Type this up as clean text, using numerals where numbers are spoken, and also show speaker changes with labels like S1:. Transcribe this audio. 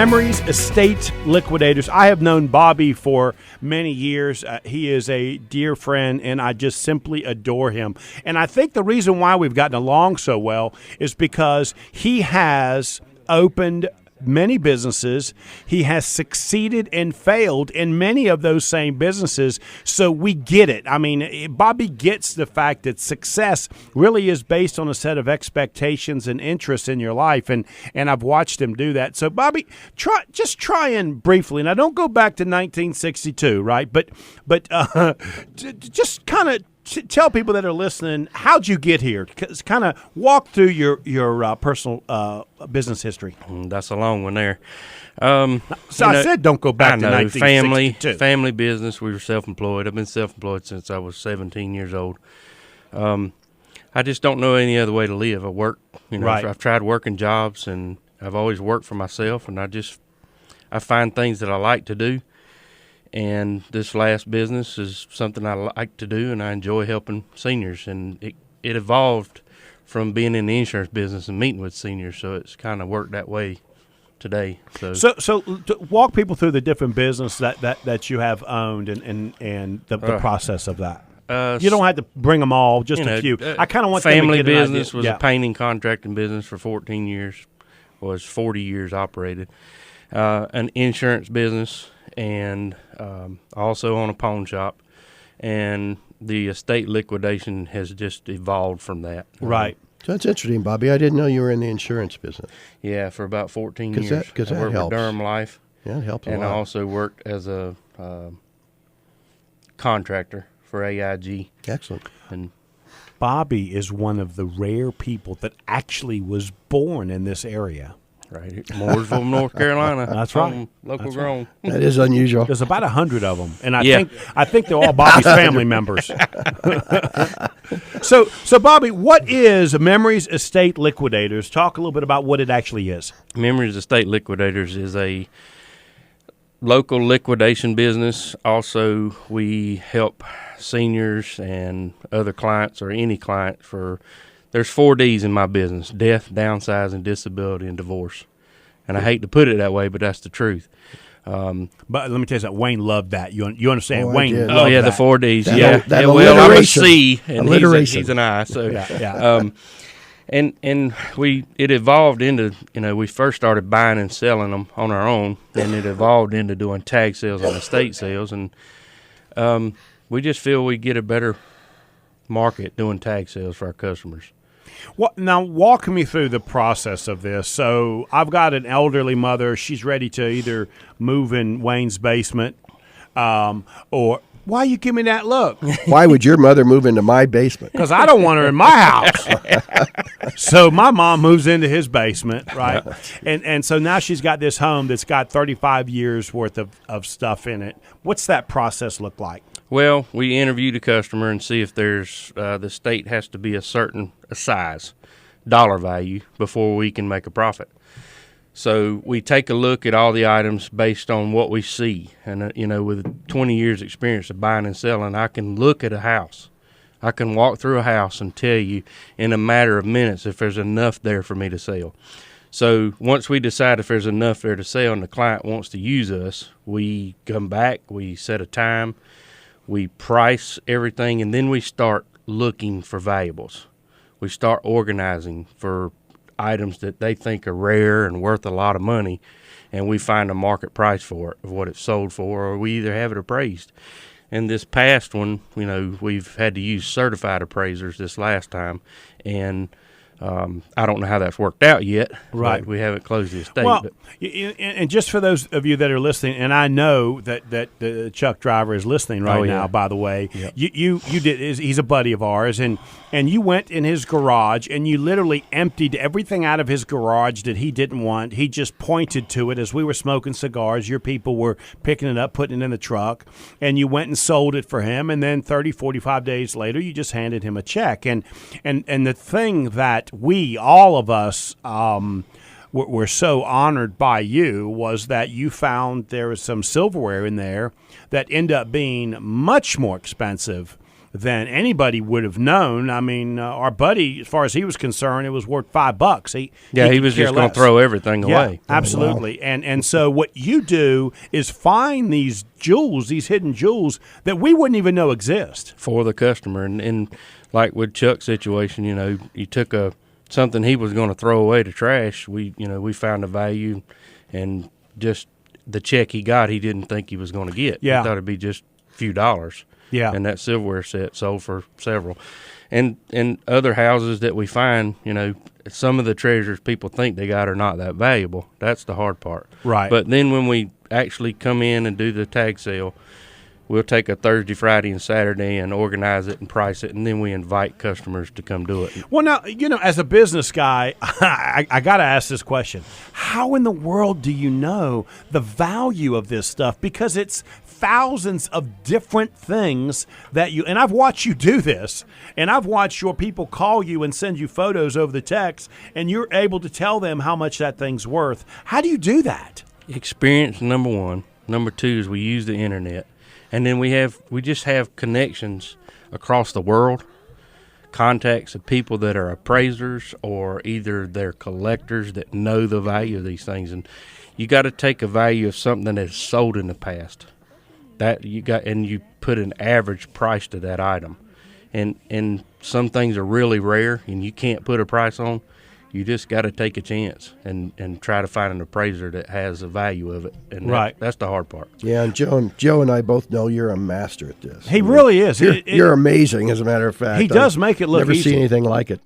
S1: Memories Estate Liquidators. I have known Bobby for many years. He is a dear friend, and I just simply adore him. And I think the reason why we've gotten along so well is because he has opened many businesses. He has succeeded and failed in many of those same businesses, so we get it. I mean, Bobby gets the fact that success really is based on a set of expectations and interests in your life, and I've watched him do that. So, Bobby, try and briefly. Now, don't go back to 1962, right? But just kind of tell people that are listening, how'd you get here? Kind of walk through your personal business history.
S2: That's a long one there.
S1: I said don't go back to 1962.
S2: Family business. We were self-employed. I've been self-employed since I was 17 years old. I just don't know any other way to live. I work,
S1: Right.
S2: I've tried working jobs, and I've always worked for myself, and I find things that I like to do. And this last business is something I like to do, and I enjoy helping seniors. And it evolved from being in the insurance business and meeting with seniors, so it's kind of worked that way today. So
S1: walk people through the different business that you have owned and the process of that. You don't have to bring them all, just a few. I kind of want
S2: family
S1: them to get
S2: business
S1: an idea.
S2: was a painting contracting business for 14 years, was 40 years operated. An insurance business, and also on a pawn shop, and the estate liquidation has just evolved from that.
S1: Right.
S3: So that's interesting, Bobby. I didn't know you were in the insurance business.
S2: Yeah, for about 14 years.
S3: Because
S2: I
S3: that
S2: worked
S3: helps.
S2: with Durham Life.
S3: Yeah, it helps a
S2: and
S3: lot.
S2: I also worked as a contractor for AIG.
S3: Excellent.
S2: And
S1: Bobby is one of the rare people that actually was born in this area.
S2: right here, Mooresville, North Carolina.
S1: That's right.
S2: Local
S1: That's
S2: grown.
S3: That is unusual.
S1: There's about 100 of them, and I
S2: Yeah.
S1: think they're all Bobby's family members. So Bobby, what is Memories Estate Liquidators? Talk a little bit about what it actually is.
S2: Memories Estate Liquidators is a local liquidation business. Also, we help seniors and other clients, or any client, there's 4 Ds in my business: death, downsizing, disability, and divorce. And I hate to put it that way, but that's the truth.
S1: But let me tell you something. Wayne loved that. You understand?
S3: Oh, I
S1: Wayne
S3: did.
S1: loved
S2: Oh, yeah,
S1: that.
S2: the 4 Ds.
S3: That
S2: yeah.
S3: that
S2: Well, I'm a
S3: alliteration.
S2: C, and
S3: Alliteration.
S2: he's an I. So,
S1: Yeah.
S2: And it evolved into, we first started buying and selling them on our own, and it evolved into doing tag sales and estate sales, and we just feel we get a better market doing tag sales for our customers.
S1: Now, walk me through the process of this. So I've got an elderly mother. She's ready to either move in Wayne's basement or – why you give me that look?
S3: Why would your mother move into my basement?
S1: Because I don't want her in my house. So my mom moves into his basement, right? And so now she's got this home that's got 35 years worth of stuff in it. What's that process look like?
S2: Well, we interview the customer and see if there's the state has to be a certain size, dollar value, before we can make a profit. So we take a look at all the items based on what we see. And, with 20 years experience of buying and selling, I can look at a house. I can walk through a house and tell you in a matter of minutes if there's enough there for me to sell. So once we decide if there's enough there to sell and the client wants to use us, we come back, we set a time, we price everything, and then we start looking for valuables. We start organizing for items that they think are rare and worth a lot of money, and we find a market price for it, of what it's sold for, or we either have it appraised. And this past one, we've had to use certified appraisers this last time, and I don't know how that's worked out yet.
S1: Right.
S2: We haven't closed the estate.
S1: Well,
S2: but
S1: and just for those of you that are listening, and I know that the truck driver is listening right now, by the way.
S2: Yep.
S1: You did. He's a buddy of ours, and you went in his garage and you literally emptied everything out of his garage that he didn't want. He just pointed to it as we were smoking cigars. Your people were picking it up, putting it in the truck, and you went and sold it for him. And then 30, 45 days later, you just handed him a check. And the thing that we, all of us, were so honored by you was that you found there was some silverware in there that ended up being much more expensive than anybody would have known. I mean, our buddy, as far as he was concerned, it was worth $5. He
S2: was just going to throw everything away.
S1: Absolutely. And so what you do is find these jewels, these hidden jewels that we wouldn't even know exist
S2: for the customer. And like with Chuck's situation, you took something he was going to throw away to trash. We found a value, and just the check he got, he didn't think he was going to get.
S1: Yeah.
S2: He thought it'd be just a few dollars.
S1: Yeah.
S2: And that silverware set sold for several. And other houses that we find, some of the treasures people think they got are not that valuable. That's the hard part.
S1: Right.
S2: But then when we actually come in and do the tag sale, we'll take a Thursday, Friday, and Saturday and organize it and price it, and then we invite customers to come do it.
S1: Well, now, as a business guy, I got to ask this question. How in the world do you know the value of this stuff? Because it's thousands of different things that and I've watched you do this, and I've watched your people call you and send you photos over the text, and you're able to tell them how much that thing's worth. How do you do that?
S2: Experience, number one. Number two is we use the internet. And then we just have connections across the world, contacts of people that are appraisers or either they're collectors that know the value of these things. And you got to take a value of something that's sold in the past. That you put an average price to that item. And some things are really rare and you can't put a price on. You just got to take a chance and try to find an appraiser that has a value of it. And that's the hard part.
S3: Yeah, and Joe and I both know you're a master at this.
S1: He really is.
S3: You're amazing, as a matter of fact.
S1: He does make it look
S3: never
S1: easy.
S3: see anything like it.